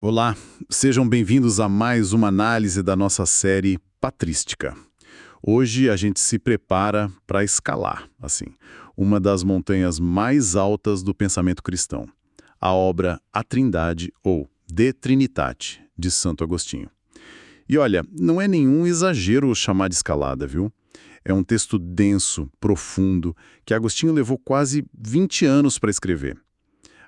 Olá, sejam bem-vindos a mais uma análise da nossa série Patrística. Hoje a gente se prepara para escalar, uma das montanhas mais altas do pensamento cristão, a obra A Trindade ou De Trinitate, de Santo Agostinho. E olha, não é nenhum exagero chamar de escalada, viu? É um texto denso, profundo, que Agostinho levou quase 20 anos para escrever.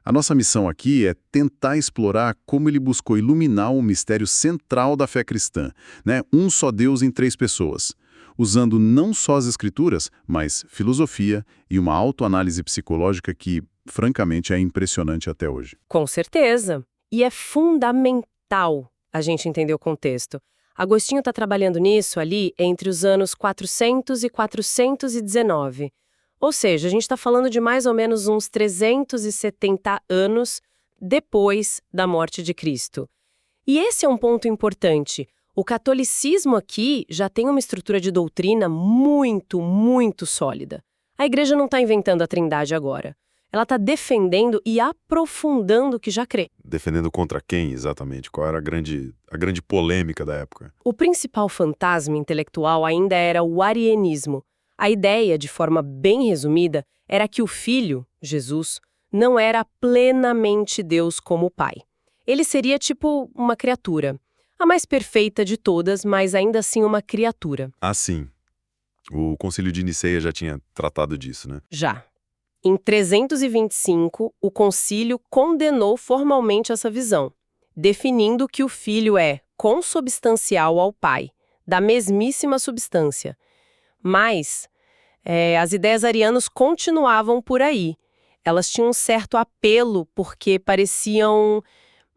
A nossa missão aqui é tentar explorar como ele buscou iluminar o mistério central da fé cristã, né? Um só Deus em três pessoas, usando não só as escrituras, mas filosofia e uma autoanálise psicológica que, francamente, é impressionante até hoje. Com certeza. E é fundamental a gente entender o contexto. Agostinho está trabalhando nisso ali entre os anos 400 e 419. Ou seja, a gente está falando de mais ou menos uns 370 anos depois da morte de Cristo. E esse é um ponto importante. O catolicismo aqui já tem uma estrutura de doutrina muito sólida. A igreja não está inventando a Trindade agora. Ela está defendendo e aprofundando o que já crê. Defendendo contra quem, exatamente? Qual era a grande polêmica da época? O principal fantasma intelectual ainda era o arianismo. A ideia, de forma bem resumida, era que o Filho, Jesus, não era plenamente Deus como o Pai. Ele seria tipo uma criatura. A mais perfeita de todas, mas ainda assim uma criatura. Ah, sim. O Concílio de Nicéia já tinha tratado disso, né? Já. Em 325, o concílio condenou formalmente essa visão, definindo que o Filho é consubstancial ao Pai, da mesmíssima substância. Mas as ideias arianas continuavam por aí. Elas tinham um certo apelo porque pareciam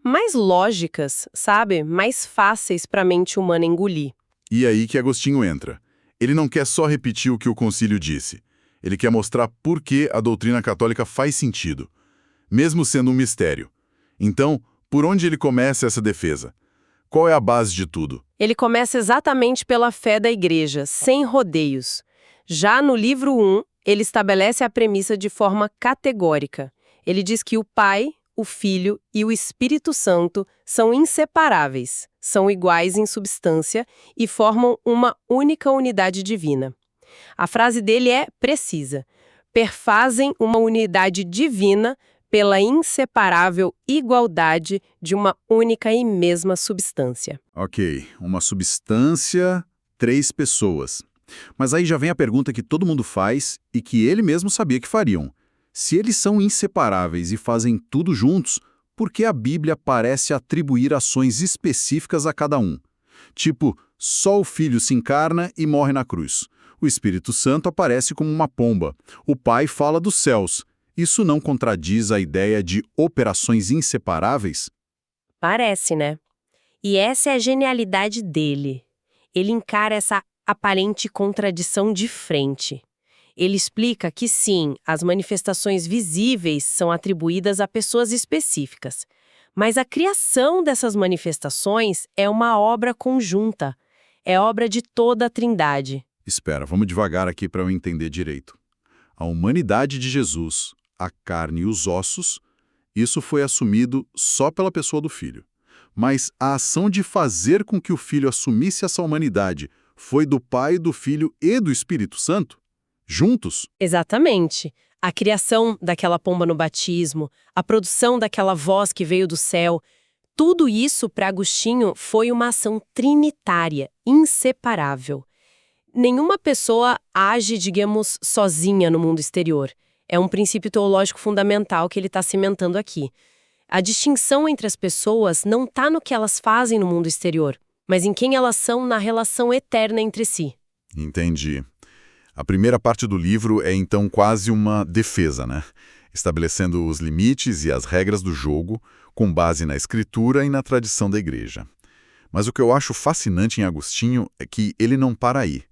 mais lógicas, sabe? Mais fáceis para a mente humana engolir. E aí que Agostinho entra. Ele não quer só repetir o que o concílio disse. Ele quer mostrar por que a doutrina católica faz sentido, mesmo sendo um mistério. Então, por onde ele começa essa defesa? Qual é a base de tudo? Ele começa exatamente pela fé da Igreja, sem rodeios. Já no livro 1, ele estabelece a premissa de forma categórica. Ele diz que o Pai, o Filho e o Espírito Santo são inseparáveis, são iguais em substância e formam uma única unidade divina. A frase dele é precisa. Perfazem uma unidade divina pela inseparável igualdade de uma única e mesma substância. Ok, uma substância, três pessoas. Mas aí já vem a pergunta que todo mundo faz e que ele mesmo sabia que fariam. Se eles são inseparáveis e fazem tudo juntos, por que a Bíblia parece atribuir ações específicas a cada um? Tipo, só o Filho se encarna e morre na cruz. O Espírito Santo aparece como uma pomba. O Pai fala dos céus. Isso não contradiz a ideia de operações inseparáveis? Parece, né? E essa é a genialidade dele. Ele encara essa aparente contradição de frente. Ele explica que sim, as manifestações visíveis são atribuídas a pessoas específicas, mas a criação dessas manifestações é uma obra conjunta, é obra de toda a Trindade. Espera, vamos devagar aqui para eu entender direito. A humanidade de Jesus, a carne e os ossos, isso foi assumido só pela pessoa do Filho. Mas a ação de fazer com que o Filho assumisse essa humanidade foi do Pai, do Filho e do Espírito Santo? Juntos? Exatamente. A criação daquela pomba no batismo, a produção daquela voz que veio do céu, tudo isso para Agostinho foi uma ação trinitária, inseparável. Nenhuma pessoa age, digamos, sozinha no mundo exterior. É um princípio teológico fundamental que ele está cimentando aqui. A distinção entre as pessoas não está no que elas fazem no mundo exterior, mas em quem elas são na relação eterna entre si. Entendi. A primeira parte do livro é então quase uma defesa, né? Estabelecendo os limites e as regras do jogo com base na escritura e na tradição da igreja. Mas o que eu acho fascinante em Agostinho é que ele não para aí.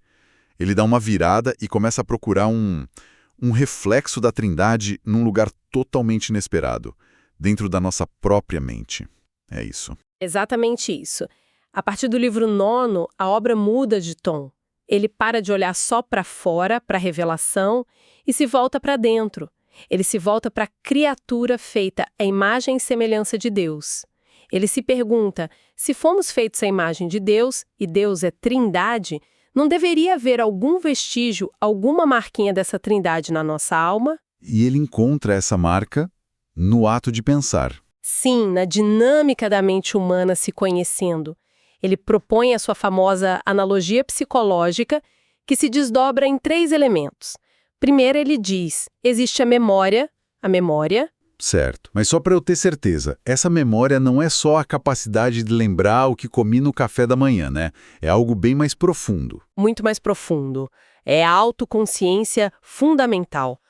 Ele dá uma virada e começa a procurar um reflexo da Trindade num lugar totalmente inesperado, dentro da nossa própria mente. É isso. Exatamente isso. A partir do livro 9, a obra muda de tom. Ele para de olhar só para fora, para a revelação, e se volta para dentro. Ele se volta para a criatura feita à imagem e semelhança de Deus. Ele se pergunta, se fomos feitos à imagem de Deus, e Deus é trindade, não deveria haver algum vestígio, alguma marquinha dessa trindade na nossa alma? E ele encontra essa marca no ato de pensar. Sim, na dinâmica da mente humana se conhecendo. Ele propõe a sua famosa analogia psicológica, que se desdobra em 3 elementos. Primeiro, ele diz, existe a memória, Certo, mas só para eu ter certeza, essa memória não é só a capacidade de lembrar o que comi no café da manhã, né? É algo bem mais profundo. muito mais profundo. É a autoconsciência fundamental.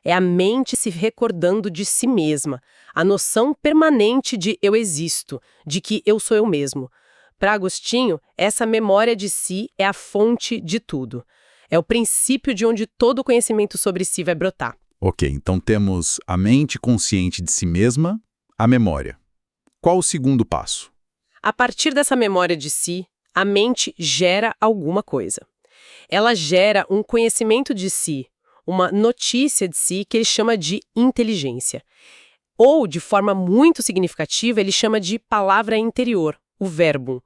É a mente se recordando de si mesma. A noção permanente de eu existo, de que eu sou eu mesmo. Para Agostinho, essa memória de si é a fonte de tudo. É o princípio de onde todo o conhecimento sobre si vai brotar. Ok, então temos a mente consciente de si mesma, a memória. Qual o segundo passo? A partir dessa memória de si, a mente gera alguma coisa. Ela gera um conhecimento de si, uma notícia de si que ele chama de inteligência. Ou, de forma muito significativa, ele chama de palavra interior, o verbum.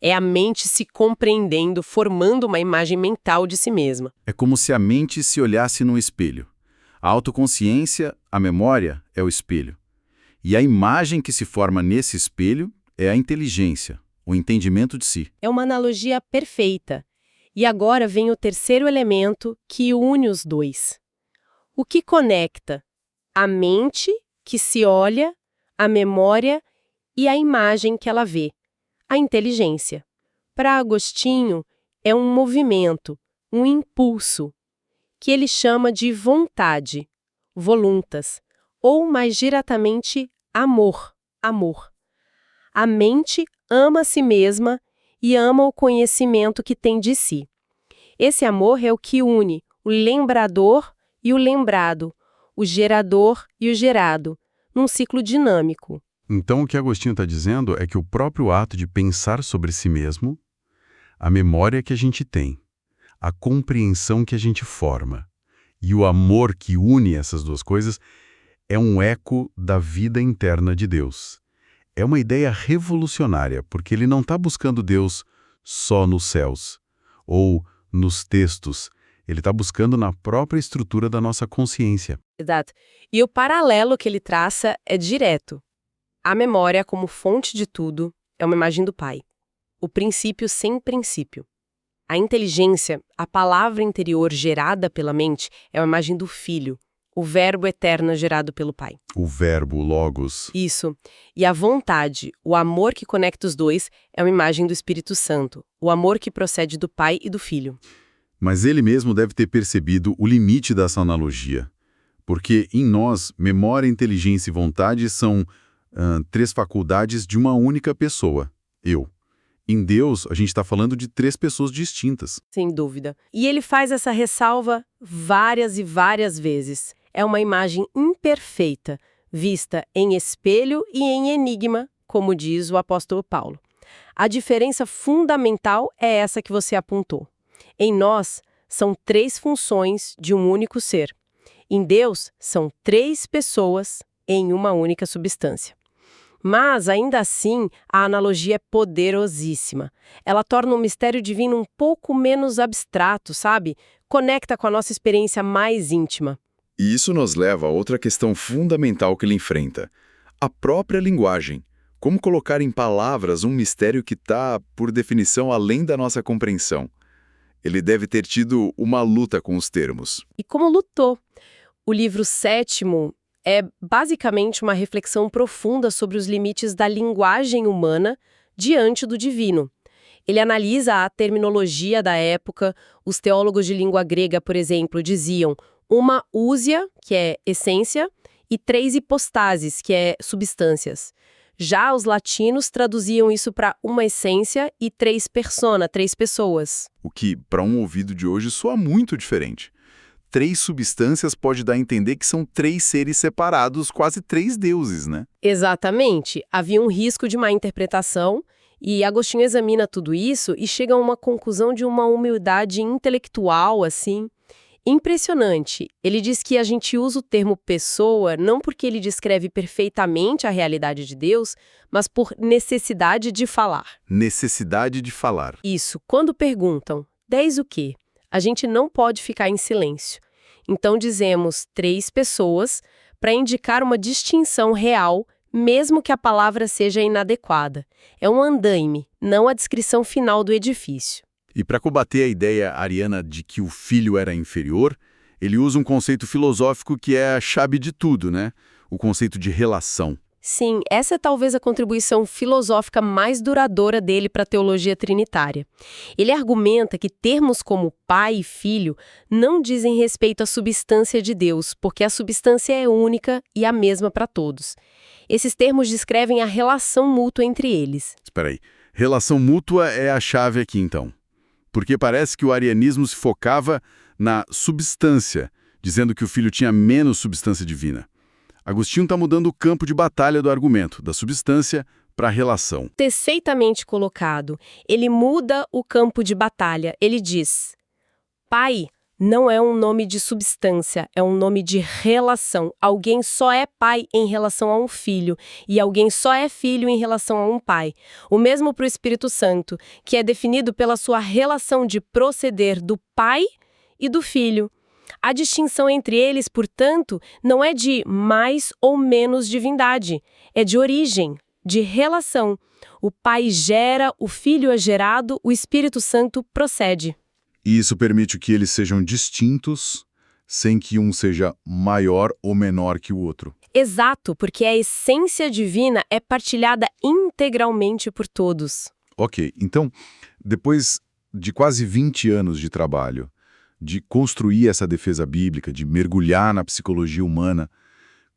É a mente se compreendendo, formando uma imagem mental de si mesma. É como se a mente se olhasse no espelho. A autoconsciência, a memória, é o espelho. E a imagem que se forma nesse espelho é a inteligência, o entendimento de si. É uma analogia perfeita. E agora vem o terceiro elemento que une os dois. O que conecta a mente que se olha, a memória e a imagem que ela vê, a inteligência. Para Agostinho, é um movimento, um impulso, que ele chama de vontade, voluntas, ou mais diretamente, amor. A mente ama a si mesma e ama o conhecimento que tem de si. Esse amor é o que une o lembrador e o lembrado, o gerador e o gerado, num ciclo dinâmico. Então o que Agostinho está dizendo é que o próprio ato de pensar sobre si mesmo, a memória que a gente tem, a compreensão que a gente forma e o amor que une essas duas coisas é um eco da vida interna de Deus. É uma ideia revolucionária, porque ele não está buscando Deus só nos céus ou nos textos. Ele está buscando na própria estrutura da nossa consciência. Exato. E o paralelo que ele traça é direto. A memória, como fonte de tudo, é uma imagem do Pai. O princípio sem princípio. A inteligência, a palavra interior gerada pela mente, é uma imagem do Filho, o verbo eterno gerado pelo Pai. O verbo, o logos. Isso. E a vontade, o amor que conecta os dois, é uma imagem do Espírito Santo, o amor que procede do Pai e do Filho. Mas ele mesmo deve ter percebido o limite dessa analogia. Porque em nós, memória, inteligência e vontade são 3 faculdades de uma única pessoa, eu. Em Deus, a gente está falando de 3 pessoas distintas. Sem dúvida. E ele faz essa ressalva várias e várias vezes. É uma imagem imperfeita, vista em espelho e em enigma, como diz o apóstolo Paulo. A diferença fundamental é essa que você apontou. Em nós, são 3 funções de um único ser. Em Deus, são 3 pessoas em uma única substância. Mas, ainda assim, a analogia é poderosíssima. Ela torna o mistério divino um pouco menos abstrato, sabe? Conecta com a nossa experiência mais íntima. E isso nos leva a outra questão fundamental que ele enfrenta: a própria linguagem. Como colocar em palavras um mistério que está, por definição, além da nossa compreensão? Ele deve ter tido uma luta com os termos. E como lutou? O livro 7º é basicamente uma reflexão profunda sobre os limites da linguagem humana diante do divino. Ele analisa a terminologia da época. Os teólogos de língua grega, por exemplo, diziam uma ousia, que é essência, e 3 hipostases, que é substâncias. Já os latinos traduziam isso para uma essência e 3 persona, 3 pessoas. O que, para um ouvido de hoje, soa muito diferente. 3 substâncias pode dar a entender que são 3 seres separados, quase 3 deuses, né? Exatamente. Havia um risco de má interpretação, e Agostinho examina tudo isso e chega a uma conclusão de uma humildade intelectual, assim, Impressionante. Ele diz que a gente usa o termo pessoa não porque ele descreve perfeitamente a realidade de Deus, mas por necessidade de falar. Necessidade de falar. Isso, quando perguntam, 10 o quê? A gente não pode ficar em silêncio. Então dizemos 3 pessoas para indicar uma distinção real, mesmo que a palavra seja inadequada. É um andaime, não a descrição final do edifício. E para combater a ideia ariana de que o filho era inferior, ele usa um conceito filosófico que é a chave de tudo, né? O conceito de relação. Sim, essa é talvez a contribuição filosófica mais duradoura dele para a teologia trinitária. Ele argumenta que termos como pai e filho não dizem respeito à substância de Deus, porque a substância é única e a mesma para todos. Esses termos descrevem a relação mútua entre eles. Espera aí. Relação mútua é a chave aqui, então. Porque parece que o arianismo se focava na substância, dizendo que o filho tinha menos substância divina. Agostinho está mudando o campo de batalha do argumento, da substância para a relação. Perfeitamente colocado. Ele muda o campo de batalha. Ele diz: pai não é um nome de substância, é um nome de relação. Alguém só é pai em relação a um filho, e alguém só é filho em relação a um pai. O mesmo para o Espírito Santo, que é definido pela sua relação de proceder do pai e do filho. A distinção entre eles, portanto, não é de mais ou menos divindade, é de origem, de relação. O pai gera, o filho é gerado, o Espírito Santo procede. E isso permite que eles sejam distintos, sem que um seja maior ou menor que o outro. Exato, porque a essência divina é partilhada integralmente por todos. Ok, então, depois de quase 20 anos de trabalho, de construir essa defesa bíblica, de mergulhar na psicologia humana,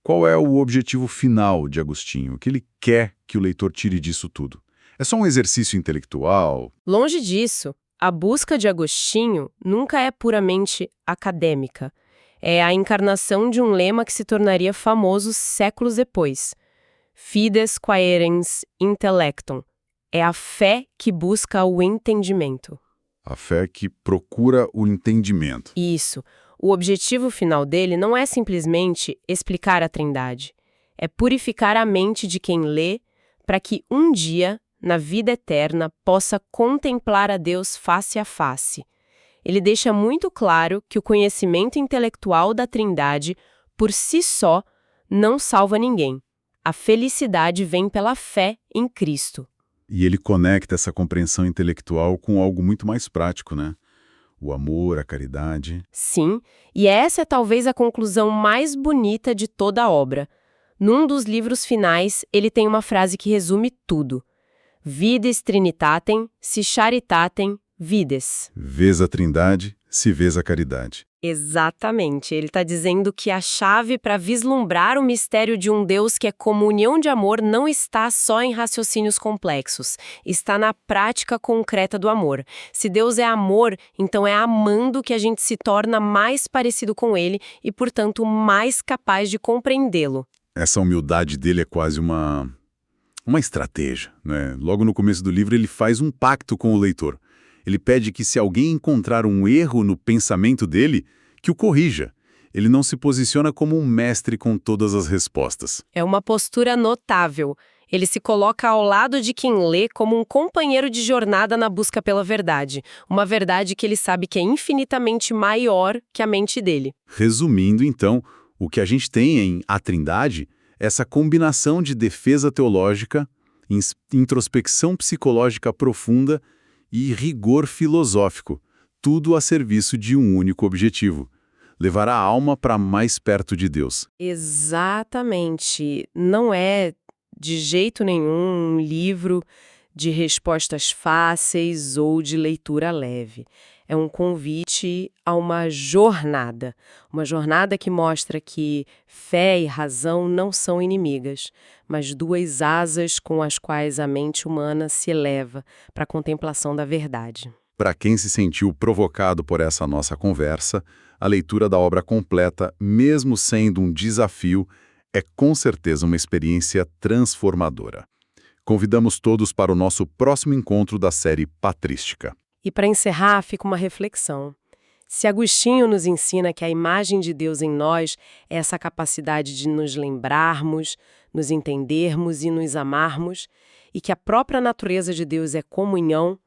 qual é o objetivo final de Agostinho? O que ele quer que o leitor tire disso tudo? É só um exercício intelectual? Longe disso. A busca de Agostinho nunca é puramente acadêmica. É a encarnação de um lema que se tornaria famoso séculos depois. Fides quaerens intellectum. É a fé que busca o entendimento. A fé que procura o entendimento. Isso. O objetivo final dele não é simplesmente explicar a Trindade. É purificar a mente de quem lê para que um dia, na vida eterna, possa contemplar a Deus face a face. Ele deixa muito claro que o conhecimento intelectual da Trindade, por si só, não salva ninguém. A felicidade vem pela fé em Cristo. E ele conecta essa compreensão intelectual com algo muito mais prático, né? O amor, a caridade. Sim, e essa é talvez a conclusão mais bonita de toda a obra. Num dos livros finais, ele tem uma frase que resume tudo. Vides Trinitatem, si charitatem, vides. Vês a Trindade, se vês a caridade. Exatamente. Ele está dizendo que a chave para vislumbrar o mistério de um Deus que é comunhão de amor não está só em raciocínios complexos, está na prática concreta do amor. Se Deus é amor, então é amando que a gente se torna mais parecido com Ele e, portanto, mais capaz de compreendê-lo. Essa humildade dele é quase uma estratégia, né? Logo no começo do livro ele faz um pacto com o leitor. Ele pede que se alguém encontrar um erro no pensamento dele, que o corrija. Ele não se posiciona como um mestre com todas as respostas. É uma postura notável. Ele se coloca ao lado de quem lê como um companheiro de jornada na busca pela verdade. Uma verdade que ele sabe que é infinitamente maior que a mente dele. Resumindo, então, o que a gente tem em A Trindade é essa combinação de defesa teológica, introspecção psicológica profunda e rigor filosófico, tudo a serviço de um único objetivo: levar a alma para mais perto de Deus. Exatamente. Não é, de jeito nenhum, um livro de respostas fáceis ou de leitura leve. É um convite a uma jornada que mostra que fé e razão não são inimigas, mas duas asas com as quais a mente humana se eleva para a contemplação da verdade. Para quem se sentiu provocado por essa nossa conversa, a leitura da obra completa, mesmo sendo um desafio, é com certeza uma experiência transformadora. Convidamos todos para o nosso próximo encontro da série Patrística. E para encerrar, fica uma reflexão. Se Agostinho nos ensina que a imagem de Deus em nós é essa capacidade de nos lembrarmos, nos entendermos e nos amarmos, e que a própria natureza de Deus é comunhão,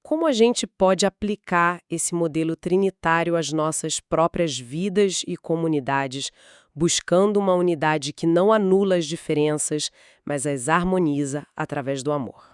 como a gente pode aplicar esse modelo trinitário às nossas próprias vidas e comunidades, buscando uma unidade que não anula as diferenças, mas as harmoniza através do amor?